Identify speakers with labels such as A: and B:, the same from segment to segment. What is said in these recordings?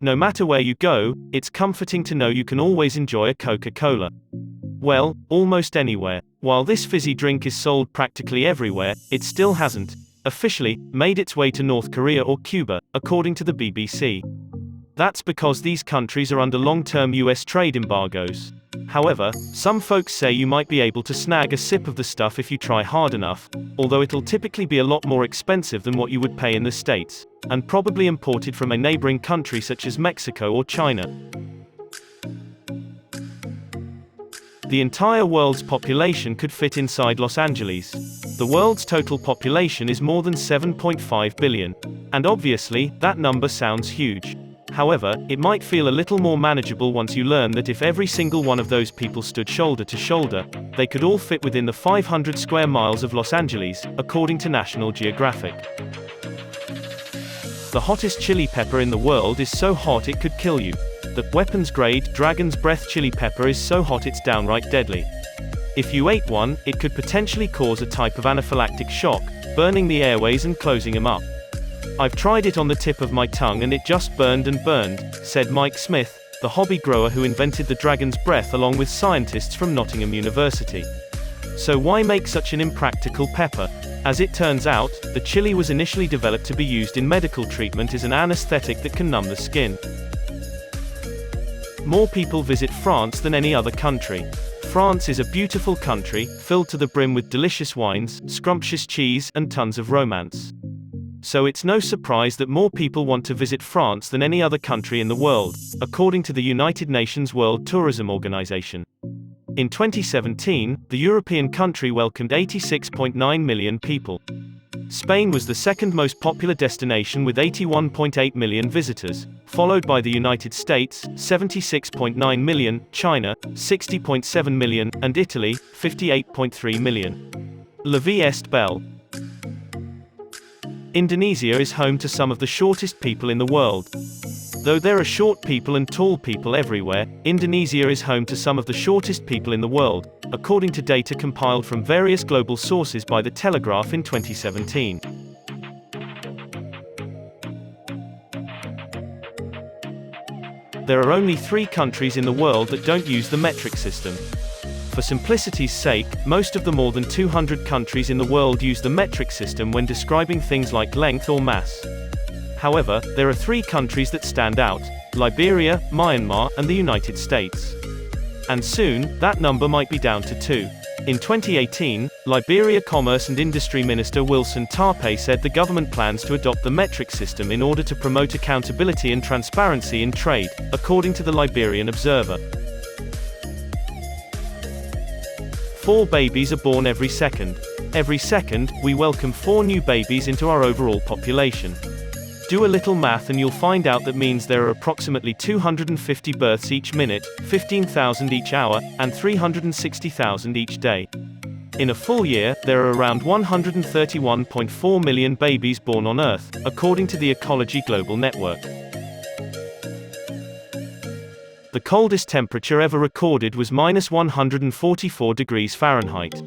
A: No matter where you go, it's comforting to know you can always enjoy a Coca-Cola. Well, almost anywhere. While this fizzy drink is sold practically everywhere, it still hasn't, officially, made its way to North Korea or Cuba, according to the BBC. That's because these countries are under long-term US trade embargoes. However, some folks say you might be able to snag a sip of the stuff if you try hard enough, although it'll typically be a lot more expensive than what you would pay in the States, and probably imported from a neighboring country such as Mexico or China. The entire world's population could fit inside Los Angeles. The world's total population is more than 7.5 billion. And obviously, that number sounds huge. However, it might feel a little more manageable once you learn that if every single one of those people stood shoulder to shoulder, they could all fit within the 500 square miles of Los Angeles, according to National Geographic. The hottest chili pepper in the world is so hot it could kill you. The weapons-grade Dragon's Breath chili pepper is so hot it's downright deadly. If you ate one, it could potentially cause a type of anaphylactic shock, burning the airways and closing them up. I've tried it on the tip of my tongue and it just burned and burned, said Mike Smith, the hobby grower who invented the Dragon's Breath along with scientists from Nottingham University. So why make such an impractical pepper? As it turns out, the chili was initially developed to be used in medical treatment as an anesthetic that can numb the skin. More people visit France than any other country. France is a beautiful country, filled to the brim with delicious wines, scrumptious cheese, and tons of romance. So it's no surprise that more people want to visit France than any other country in the world, according to the United Nations World Tourism Organization. In 2017, the European country welcomed 86.9 million people. Spain was the second most popular destination with 81.8 million visitors, followed by the United States, 76.9 million, China, 60.7 million, and Italy, 58.3 million. La vie est belle. Indonesia is home to some of the shortest people in the world. Though there are short people and tall people everywhere, Indonesia is home to some of the shortest people in the world, according to data compiled from various global sources by The Telegraph in 2017. There are only 3 countries in the world that don't use the metric system. For simplicity's sake, most of the more than 200 countries in the world use the metric system when describing things like length or mass. However, there are 3 countries that stand out: Liberia, Myanmar, and the United States. And soon, that number might be down to 2. In 2018, Liberia Commerce and Industry Minister Wilson Tarpe said the government plans to adopt the metric system in order to promote accountability and transparency in trade, according to the Liberian Observer. 4 babies are born every second. Every second, we welcome 4 new babies into our overall population. Do a little math and you'll find out that means there are approximately 250 births each minute, 15,000 each hour, and 360,000 each day. In a full year, there are around 131.4 million babies born on Earth, according to the Ecology Global Network. The coldest temperature ever recorded was -144 degrees Fahrenheit.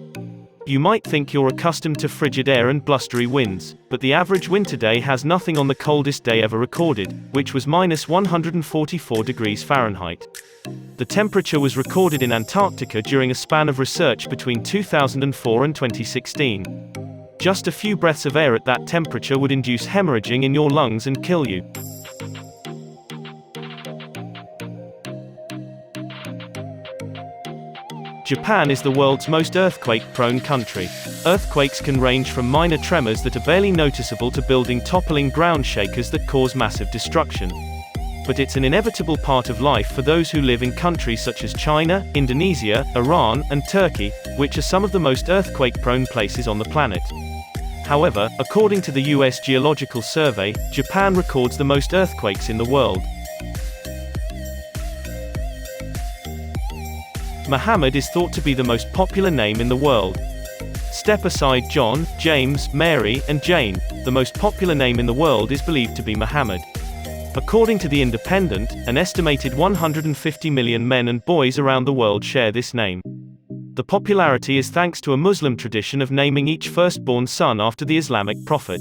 A: You might think you're accustomed to frigid air and blustery winds, but the average winter day has nothing on the coldest day ever recorded, which was -144 degrees Fahrenheit. The temperature was recorded in Antarctica during a span of research between 2004 and 2016. Just a few breaths of air at that temperature would induce hemorrhaging in your lungs and kill you. Japan is the world's most earthquake-prone country. Earthquakes can range from minor tremors that are barely noticeable to building toppling ground shakers that cause massive destruction. But it's an inevitable part of life for those who live in countries such as China, Indonesia, Iran, and Turkey, which are some of the most earthquake-prone places on the planet. However, according to the US Geological Survey, Japan records the most earthquakes in the world. Muhammad is thought to be the most popular name in the world. Step aside John, James, Mary, and Jane, the most popular name in the world is believed to be Muhammad. According to The Independent, an estimated 150 million men and boys around the world share this name. The popularity is thanks to a Muslim tradition of naming each firstborn son after the Islamic prophet.